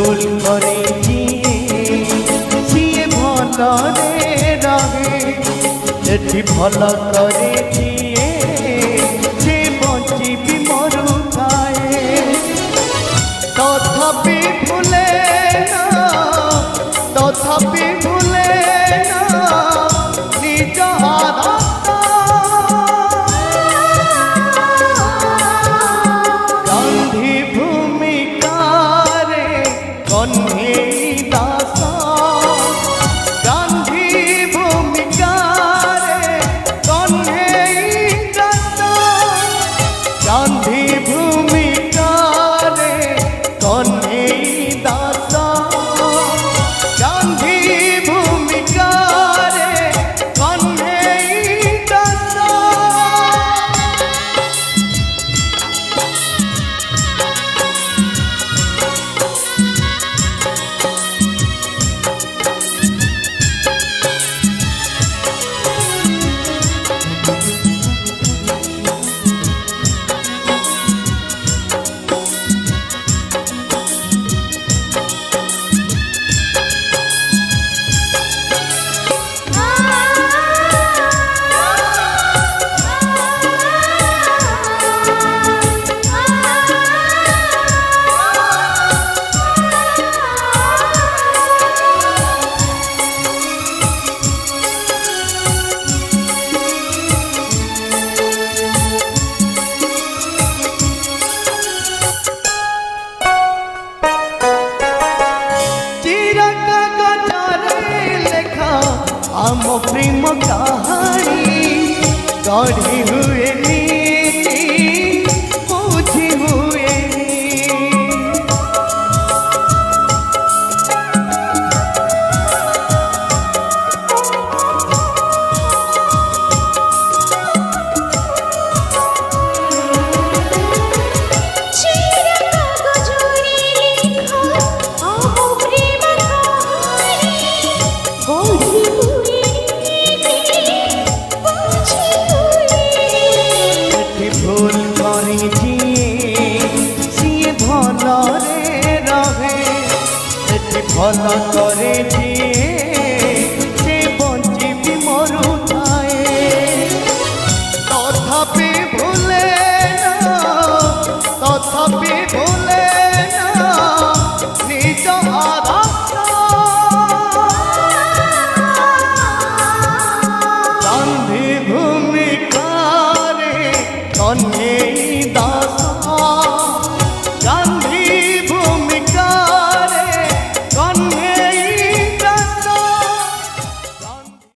ভুল করেছি সিয়ে ভলরে রহে এটি ভাল করেছি সে বঞ্চিবি মরু ଥାଏ তথাপি ভুলে না তথাপি ভুলে না নিজ আদর্শ গান্ধী ভূমিকারে কণ্ঠেই দাস গান্ধী ভূমিকারে কণ্ঠেই দাস গান্ধী ভূমিকারে কণ্ঠেই দাস গান্ধী ভূমিকারে কণ্ঠেই দাস आम प्रेम कहानी गढ़ी हुए बुझी हुए ভুল করেছি সিয়ে ভলরে রহে এটি ভাল করেছি সে বঞ্চিবি মরু ଥାଏ তথাপি ভুলে না তথাপি ভুলে না নিজ আদর্শ গান্ধী ভূমিকারে কণ্ঠেই দাস